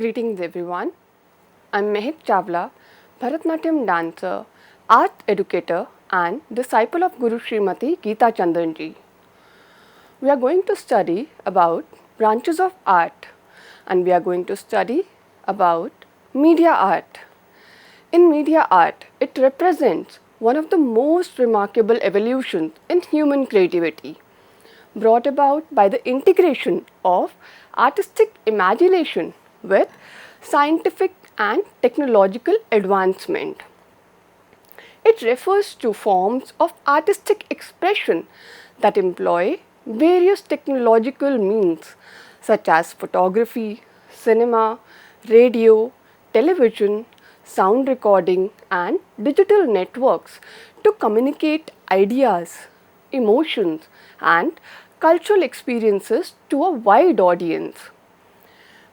Greetings everyone. I'm Mehak Chawla, Bharatnatyam dancer, art educator and disciple of Guru Srimati Geeta Chandranji. We are going to study about branches of art and we are going to study about media art. In media art, it represents one of the most remarkable evolutions in human creativity, brought about by the integration of artistic imagination with scientific and technological advancement. It refers to forms of artistic expression that employ various technological means such as photography, cinema, radio, television, sound recording and digital networks to communicate ideas, emotions and cultural experiences to a wide audience.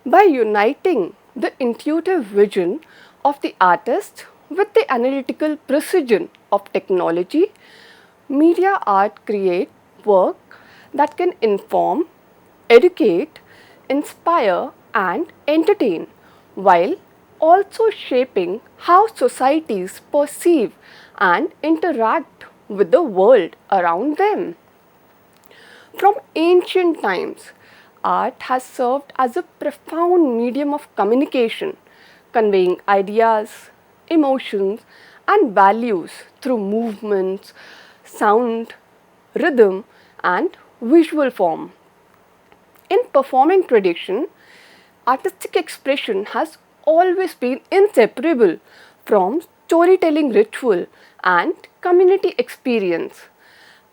By uniting the intuitive vision of the artist with the analytical precision of technology, media art creates work that can inform, educate, inspire and entertain while also shaping how societies perceive and interact with the world around them. From ancient times, art has served as a profound medium of communication, conveying ideas, emotions, and values through movements, sound, rhythm, and visual form. In performing tradition, artistic expression has always been inseparable from storytelling ritual and community experience.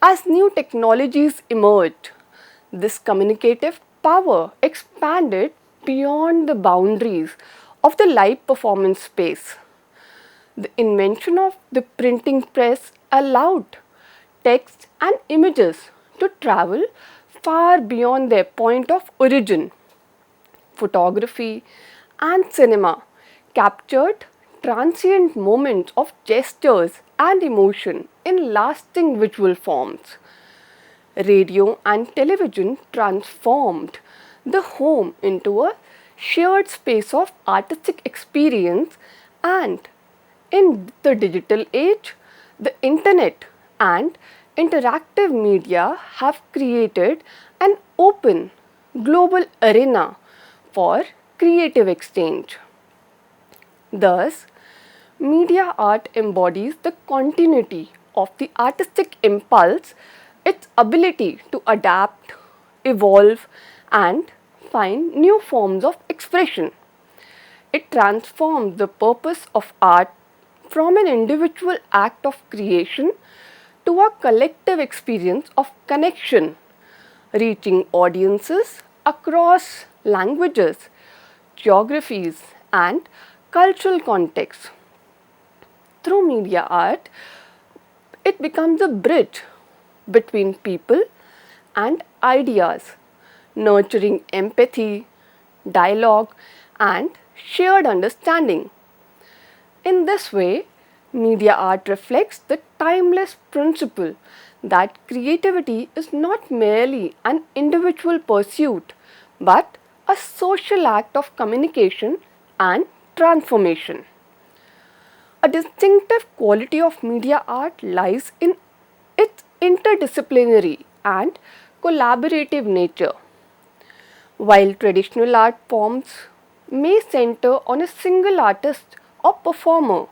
As new technologies emerged, this communicative power expanded beyond the boundaries of the live performance space. The invention of the printing press allowed text and images to travel far beyond their point of origin. Photography and cinema captured transient moments of gestures and emotion in lasting visual forms. Radio and television transformed the home into a shared space of artistic experience, and in the digital age, the internet and interactive media have created an open global arena for creative exchange. Thus, media art embodies the continuity of the artistic impulse, its ability to adapt, evolve, and find new forms of expression. It transforms the purpose of art from an individual act of creation to a collective experience of connection, reaching audiences across languages, geographies, and cultural contexts. Through media art, it becomes a bridge between people and ideas, nurturing empathy, dialogue, and shared understanding. In this way, media art reflects the timeless principle that creativity is not merely an individual pursuit but a social act of communication and transformation. A distinctive quality of media art lies in its interdisciplinary and collaborative nature. While traditional art forms may center on a single artist or performer,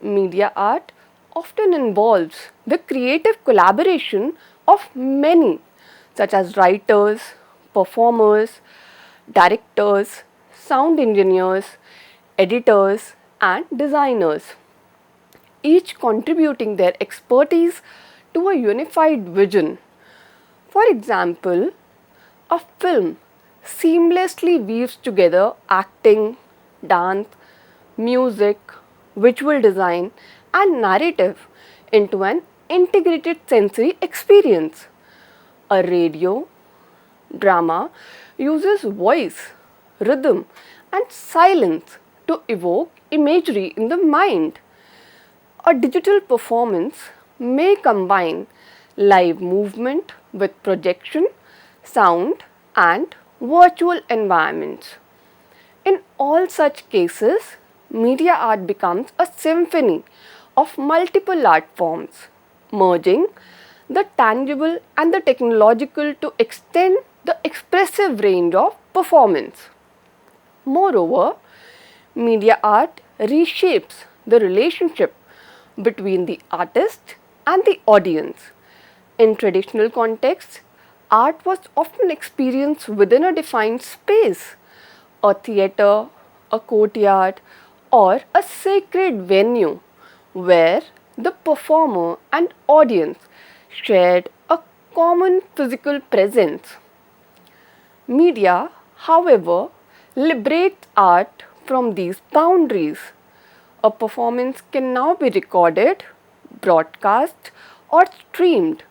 media art often involves the creative collaboration of many, such as writers, performers, directors, sound engineers, editors, and designers, each contributing their expertise to a unified vision. For example, a film seamlessly weaves together acting, dance, music, visual design, and narrative into an integrated sensory experience. A radio drama uses voice, rhythm, and silence to evoke imagery in the mind. A digital performance may combine live movement with projection, sound, and virtual environments. In all such cases, media art becomes a symphony of multiple art forms, merging the tangible and the technological to extend the expressive range of performance. Moreover, media art reshapes the relationship between the artist and the audience. In traditional contexts, art was often experienced within a defined space, a theatre, a courtyard, or a sacred venue where the performer and audience shared a common physical presence. Media, however, liberates art from these boundaries. A performance can now be recorded, broadcast, or streamed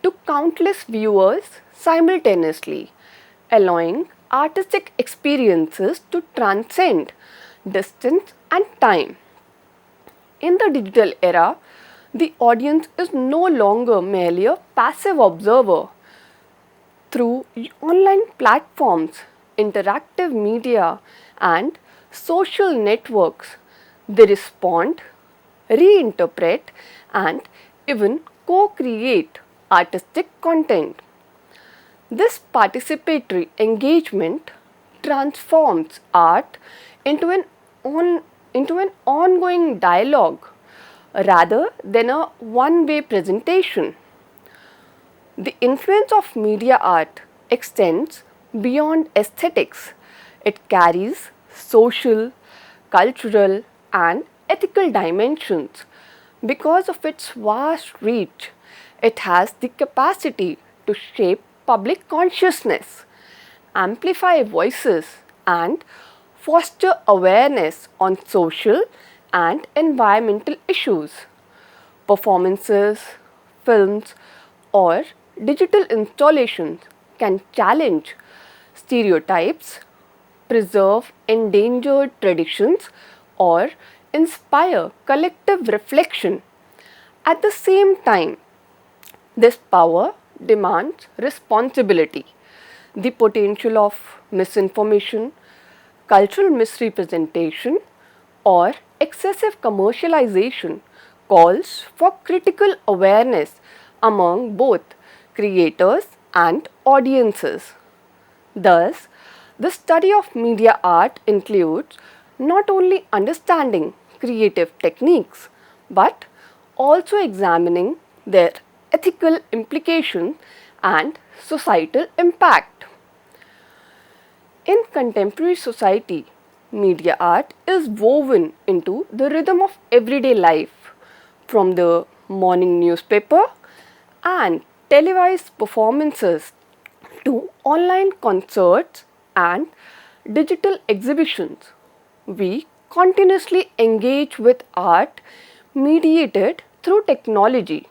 to countless viewers simultaneously, allowing artistic experiences to transcend distance and time. In the digital era, the audience is no longer merely a passive observer. Through online platforms, interactive media, and social networks, they respond, reinterpret, and even co create artistic content. This participatory engagement transforms art into into an ongoing dialogue rather than a one-way presentation. The influence of media art extends beyond aesthetics. It carries social, cultural, and ethical dimensions. Because of its vast reach, it has the capacity to shape public consciousness, amplify voices, and foster awareness on social and environmental issues. Performances, films, or digital installations can challenge stereotypes, preserve endangered traditions, or inspire collective reflection. At the same time, this power demands responsibility. The potential of misinformation, cultural misrepresentation, or excessive commercialization calls for critical awareness among both creators and audiences. Thus, the study of media art includes not only understanding creative techniques but also examining their ethical implications and societal impact. In contemporary society, media art is woven into the rhythm of everyday life, from the morning newspaper and televised performances to online concerts and digital exhibitions. We continuously engage with art mediated through technology.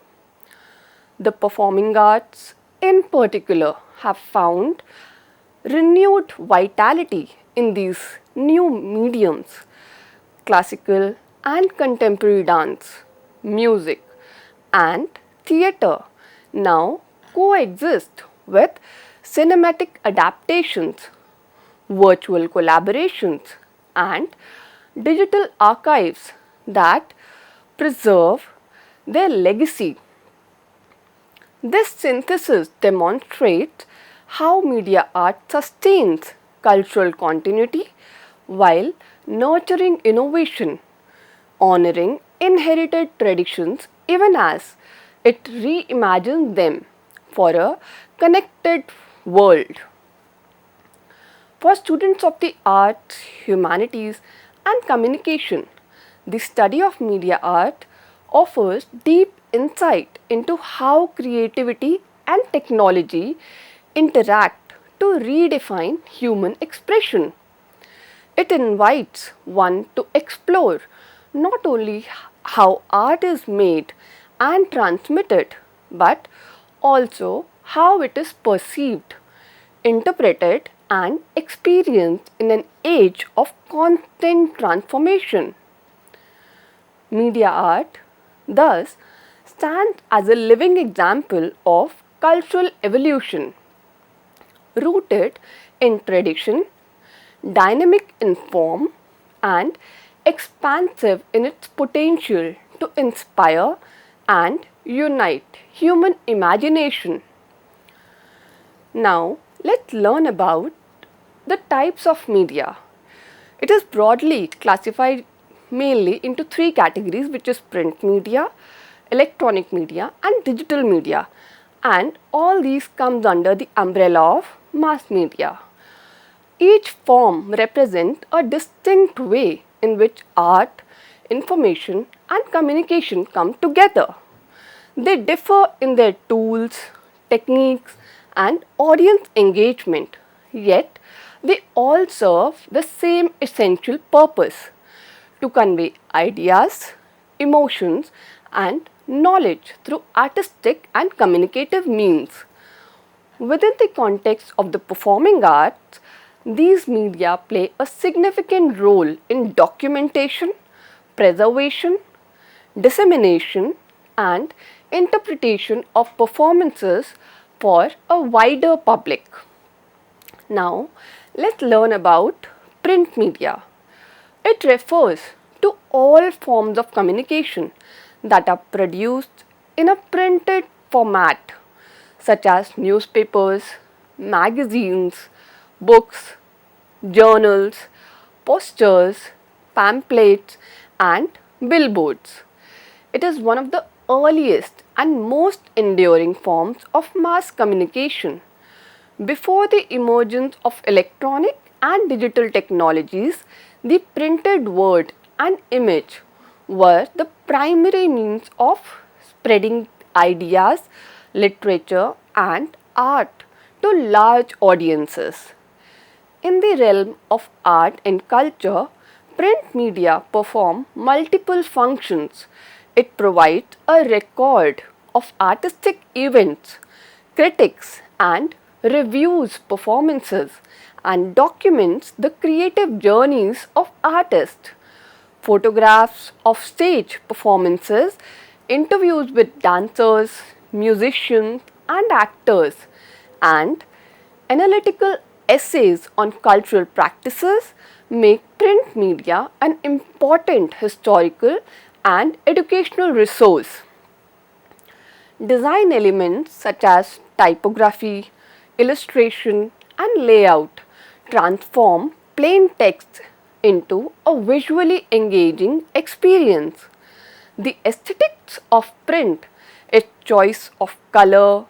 The performing arts, in particular, have found renewed vitality in these new mediums. Classical and contemporary dance, music, and theatre now coexist with cinematic adaptations, virtual collaborations, and digital archives that preserve their legacy. This synthesis demonstrates how media art sustains cultural continuity while nurturing innovation, honoring inherited traditions even as it reimagines them for a connected world. For students of the arts, humanities, and communication, the study of media art offers deep insight into how creativity and technology interact to redefine human expression. It invites one to explore not only how art is made and transmitted, but also how it is perceived, interpreted, and experienced in an age of constant transformation. Media art, thus, stands as a living example of cultural evolution, rooted in tradition, dynamic in form and expansive in its potential to inspire and unite human imagination. Now, let's learn about the types of media. It is broadly classified mainly into three categories, which is print media, electronic media and digital media, and all these comes under the umbrella of mass media. Each form represents a distinct way in which art, information and communication come together. They differ in their tools, techniques and audience engagement, yet they all serve the same essential purpose: to convey ideas, emotions and knowledge through artistic and communicative means. Within the context of the performing arts, these media play a significant role in documentation, preservation, dissemination, and interpretation of performances for a wider public. Now, let's learn about print media. It refers to all forms of communication that are produced in a printed format, such as newspapers, magazines, books, journals, posters, pamphlets, and billboards. It is one of the earliest and most enduring forms of mass communication. Before the emergence of electronic and digital technologies, the printed word and image were the primary means of spreading ideas, literature, and art to large audiences. In the realm of art and culture, print media perform multiple functions. It provides a record of artistic events, critics and reviews performances, and documents the creative journeys of artists. Photographs of stage performances, interviews with dancers, musicians, and actors, and analytical essays on cultural practices make print media an important historical and educational resource. Design elements such as typography, illustration, and layout transform plain text into a visually engaging experience. The aesthetics of print, its choice of color,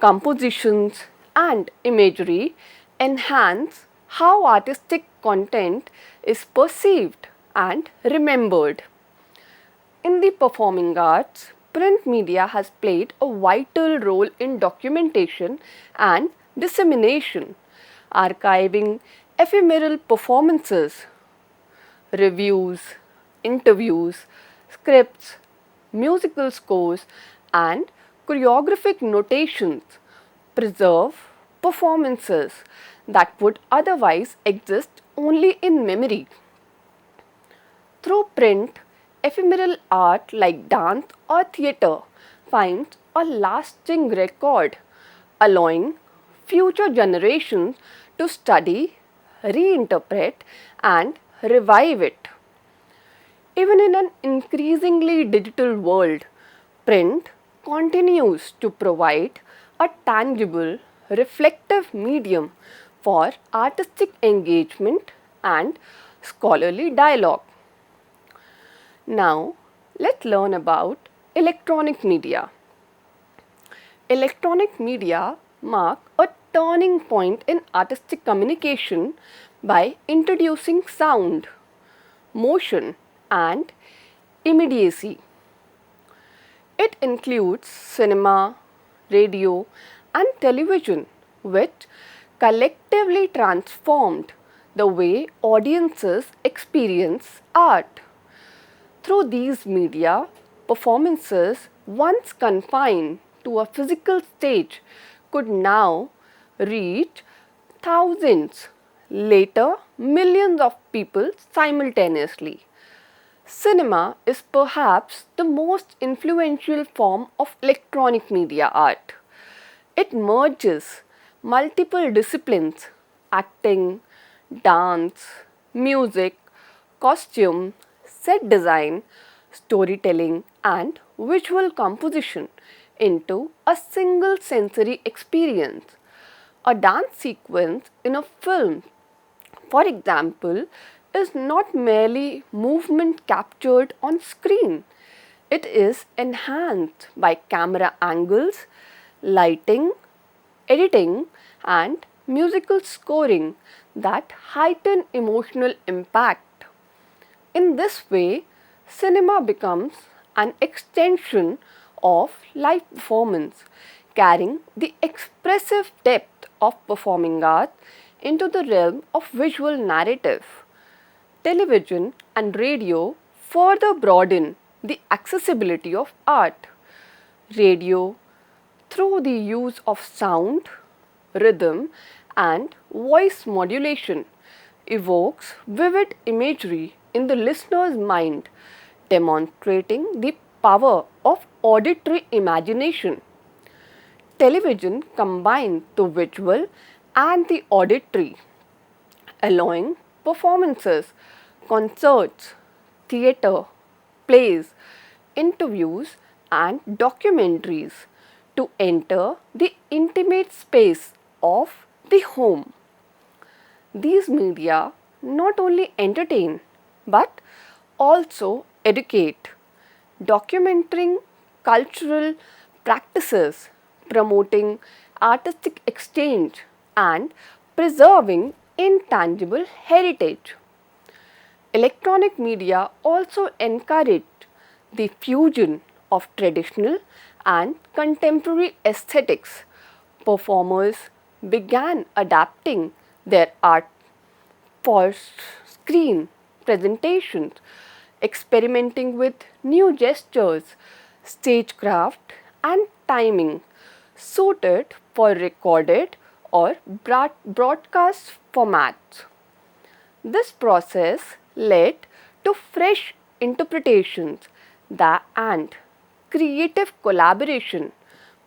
compositions, and imagery enhance how artistic content is perceived and remembered. In the performing arts, print media has played a vital role in documentation and dissemination, archiving ephemeral performances, reviews, interviews, scripts, musical scores, and choreographic notations preserve performances that would otherwise exist only in memory. Through print, ephemeral art like dance or theatre finds a lasting record, allowing future generations to study, reinterpret, and revive it. Even in an increasingly digital world, print continues to provide a tangible, reflective medium for artistic engagement and scholarly dialogue. Now, let's learn about electronic media. Electronic media mark a turning point in artistic communication by introducing sound, motion, and immediacy. It includes cinema, radio, and television, which collectively transformed the way audiences experience art. Through these media, performances once confined to a physical stage could now reach thousands, later millions of people simultaneously. Cinema is perhaps the most influential form of electronic media art. It merges multiple disciplines: acting, dance, music, costume, set design, storytelling, and visual composition into a single sensory experience. A dance sequence in a film, for example, is not merely movement captured on screen. It is enhanced by camera angles, lighting, editing, and musical scoring that heighten emotional impact. In this way, cinema becomes an extension of live performance, carrying the expressive depth of performing art into the realm of visual narrative. Television and radio further broaden the accessibility of art. Radio, through the use of sound, rhythm, and voice modulation, evokes vivid imagery in the listener's mind, demonstrating the power of auditory imagination. Television combines the visual and the auditory, allowing performances, concerts, theatre, plays, interviews, and documentaries to enter the intimate space of the home. These media not only entertain but also educate, documenting cultural practices, promoting artistic exchange, and preserving intangible heritage. Electronic media also encourage the fusion of traditional and contemporary aesthetics. Performers began adapting their art for screen presentations, experimenting with new gestures, stagecraft, and timing suited for recorded or broadcast formats. This process led to fresh interpretations and creative collaboration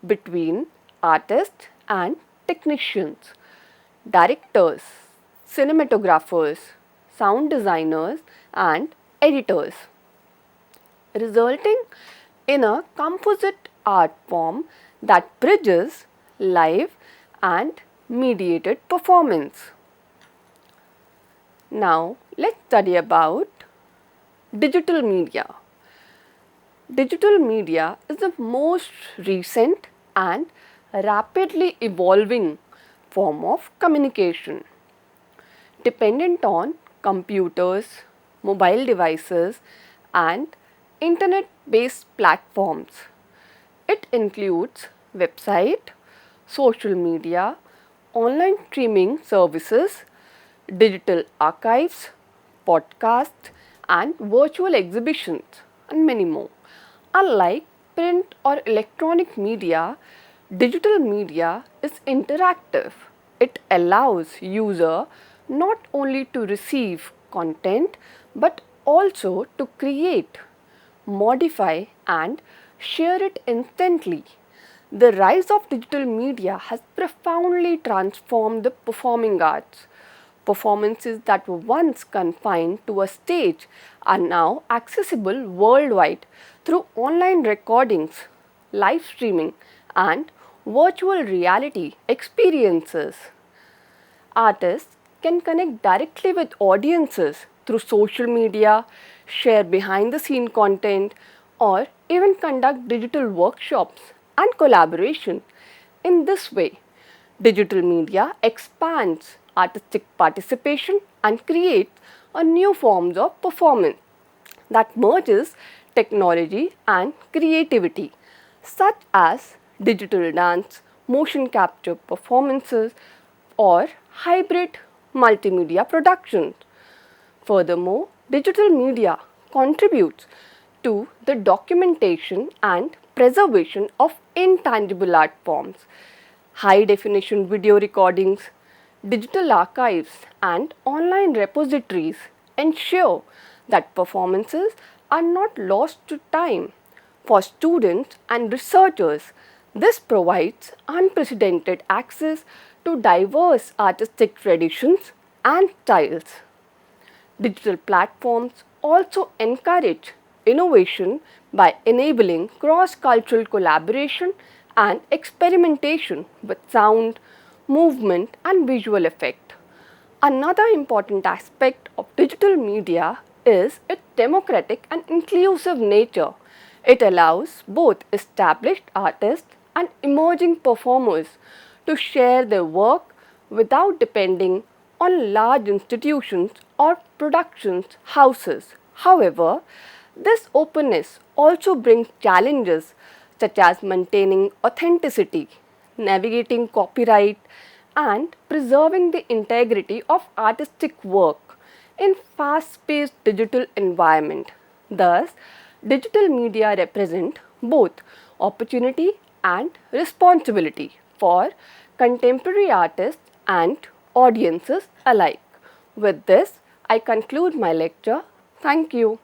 between artists and technicians, directors, cinematographers, sound designers, and editors, resulting in a composite art form that bridges live and mediated performance. Now, let's study about digital media. Digital media is the most recent and rapidly evolving form of communication, dependent on computers, mobile devices, and internet based platforms. It includes website, social media, online streaming services, digital archives, podcasts, and virtual exhibitions, and many more. Unlike print or electronic media, digital media is interactive. It allows user not only to receive content but also to create, modify, and share it instantly. The rise of digital media has profoundly transformed the performing arts. Performances that were once confined to a stage are now accessible worldwide through online recordings, live streaming, and virtual reality experiences. Artists can connect directly with audiences through social media, share behind the scene content, or even conduct digital workshops and collaboration. In this way, digital media expands artistic participation and creates a new forms of performance that merges technology and creativity, such as digital dance, motion capture performances, or hybrid multimedia productions. Furthermore, digital media contributes to the documentation and preservation of intangible art forms. High definition video recordings, digital archives, and online repositories ensure that performances are not lost to time. For students and researchers, this provides unprecedented access to diverse artistic traditions and styles. Digital platforms also encourage innovation by enabling cross-cultural collaboration and experimentation with sound, movement, and visual effect. Another important aspect of digital media is its democratic and inclusive nature. It allows both established artists and emerging performers to share their work without depending on large institutions or productions houses. However, this openness also brings challenges such as maintaining authenticity, navigating copyright, and preserving the integrity of artistic work in fast-paced digital environment. Thus, digital media represent both opportunity and responsibility for contemporary artists and audiences alike. With this, I conclude my lecture. Thank you.